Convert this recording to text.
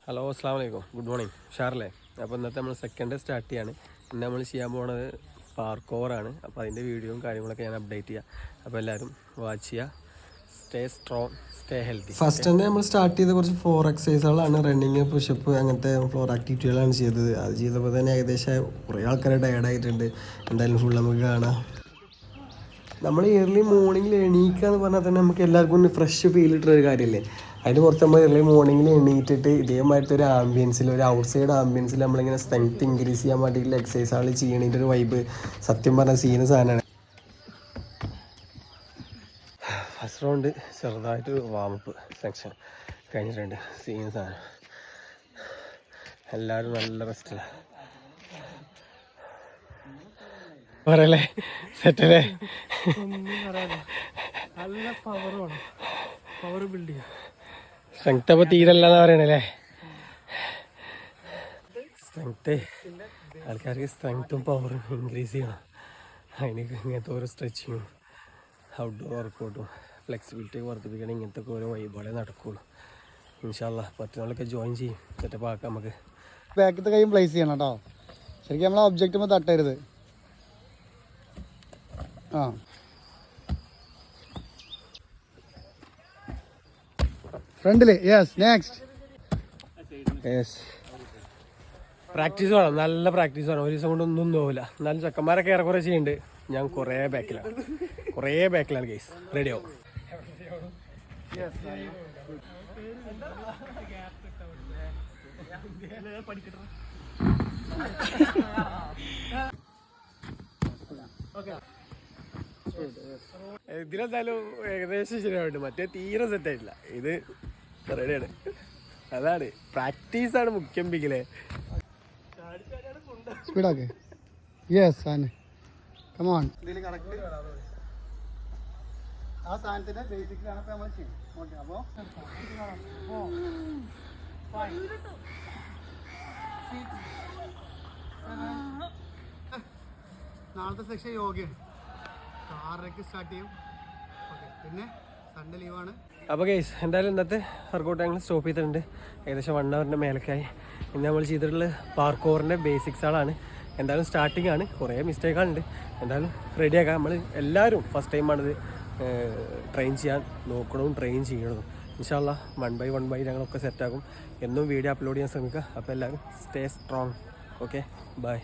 Hello അസ്സാം വലൈക്കും, good morning, ഷാറല്ലേ. അപ്പോൾ ഇന്നത്തെ നമ്മൾ സെക്കൻഡ് സ്റ്റാർട്ട് ചെയ്യാണ്. ഇന്ന് നമ്മൾ ചെയ്യാൻ പോകുന്നത് പാർക്കോറാണ്. അപ്പോൾ അതിൻ്റെ വീഡിയോയും കാര്യങ്ങളൊക്കെ ഞാൻ അപ്ഡേറ്റ് ചെയ്യാം. അപ്പോൾ എല്ലാവരും വാച്ച് ചെയ്യുക. Stay strong, stay healthy. First തന്നെ നമ്മൾ സ്റ്റാർട്ട് ചെയ്ത കുറച്ച് ഫ്ലോർ എക്സസൈസുകളാണ്. റണ്ണിങ്, പുഷപ്പ്, അങ്ങനത്തെ ഫ്ലോർ ആക്ടിവിറ്റികളാണ് ചെയ്തത്. അത് ചെയ്തപ്പോൾ തന്നെ ഏകദേശം കുറേ ആൾക്കാരെ ടയർഡായിട്ടുണ്ട്. എന്തായാലും ഫുൾ നമുക്ക് കാണാം. നമ്മൾ ഏർലി മോർണിംഗിൽ എണീക്കുക എന്ന് പറഞ്ഞാൽ തന്നെ നമുക്ക് എല്ലാവർക്കും ഒന്ന് ഫ്രഷ് ഫീൽ കിട്ടുന്ന കാര്യമല്ലേ. അതിന് കുറച്ച് നമ്മൾ ഏർലി മോർണിംഗിൽ എണീറ്റിട്ട് ഇതേമാതിരത്തെ ഒരു ആംബിയൻസിൽ, ഒരു ഔട്ട് സൈഡ് ആംബിയൻസിൽ നമ്മളിങ്ങനെ സ്ട്രെങ്ത് ഇൻക്രീസ് ചെയ്യാൻ വേണ്ടിയിട്ടുള്ള എക്സസൈസുകൾ ചെയ്യണതിൻ്റെ ഒരു വൈബ് സത്യം പറഞ്ഞാൽ സീന സാധനമാണ്. ഫസ്റ്റ് റൗണ്ട് ചെറുതായിട്ട് വാമപ്പ് സെക്ഷൻ കഴിഞ്ഞിട്ടുണ്ട്. സീന സാധനം. എല്ലാവരും നല്ല റെസ്റ്റിലാണ്. പറയല്ലേ, സെറ്റല്ലേ? നല്ല പവറാണ്, പവർ ബിൽഡ് ചെയ്യാം. സ്ട്രെങ്ത് അപ്പോൾ തീരല്ലെന്നാ പറയണല്ലേ. സ്ട്രെങ്ത്ത് ആൾക്കാർക്ക് സ്ട്രെങ്ത്തും പവറും ഇൻക്രീസ് ചെയ്യണം. അതിന് ഇങ്ങനത്തെ ഓരോ സ്ട്രെച്ചിങ്ങും ഔട്ട്ഡോർ വർക്കൗട്ടും ഫ്ലെക്സിബിലിറ്റി വർദ്ധിപ്പിക്കണം. ഇങ്ങനത്തെ ഓരോ വൈബുകളെ നടക്കുകയുള്ളൂ. ഇൻഷാ അല്ലാ പറ്റുന്നവരൊക്കെ ജോയിൻ ചെയ്യും. സെറ്റപ്പ് ആക്കാം. നമുക്ക് ബാക്കത്തെ കൈയും പ്ലേസ് ചെയ്യണം കേട്ടോ. ശരിക്കും നമ്മളെ ഒബ്ജക്റ്റുമ്പോൾ തട്ടരുത്. ആ ഫ്രണ്ടില്. Yes, next. യെസ്, പ്രാക്ടീസ് വേണം, നല്ല പ്രാക്ടീസ് വേണം. ഒരു ദിവസം കൊണ്ടൊന്നും പോകില്ല. എന്നാലും ചെക്കന്മാരൊക്കെ ഏറെ കുറേ ചെയ്യുന്നുണ്ട്. ഞാൻ കുറേ ബാക്കിലാണ് ഗൈസ്. റെഡി ആവും. ഇതിലെന്തായാലും ഏകദേശം ശരിയാവുണ്ട്. മറ്റേ തീരെ സെറ്റായിട്ടില്ല. ഇത് റെഡിയാണ്. അതാണ് പ്രാക്ടീസാണ് മുഖ്യം. പിക്കിലെ സ്പീഡാക്ക്. യെസ്, ആനെ കമോൺ. ആ സാധനത്തിന്റെ ബേസിക്കിലാണ് ഇപ്പോൾ നമ്മൾ ചെയ്യും. ഓക്കെ, അപ്പോൾ നാളത്തെ സെക്ഷൻ യോഗയാണ്. 6:00 സ്റ്റാർട്ട് ചെയ്യും. ഓക്കെ, പിന്നെ സൺഡേ ലീവാണ്. അപ്പോൾ ഗൈസ് എന്തായാലും ഇന്നത്തെ വർക്കൗട്ട് ഞങ്ങൾ സ്റ്റോപ്പ് ചെയ്തിട്ടുണ്ട്. ഏകദേശം 1 hourൻ്റെ മേലക്കായി. ഇന്ന് നമ്മൾ ചെയ്തിട്ടുള്ളത് പാർക്കോറിൻ്റെ ബേസിക്സുകളാണ്. എന്തായാലും സ്റ്റാർട്ടിംഗ് ആണ്, കുറേ മിസ്റ്റേക്കുകളുണ്ട്. എന്തായാലും റെഡിയാക്കാം. നമ്മൾ എല്ലാവരും ഫസ്റ്റ് ടൈമാണിത് ട്രെയിൻ ചെയ്യാൻ നോക്കണതും ട്രെയിൻ ചെയ്യണതും. ഇൻഷാ അല്ലാ 1 by 1 ഞങ്ങളൊക്കെ സെറ്റാക്കും. എന്നും വീഡിയോ അപ്ലോഡ് ചെയ്യാൻ ശ്രമിക്കുക. അപ്പോൾ എല്ലാവരും സ്റ്റേ സ്ട്രോങ്. Okay, by.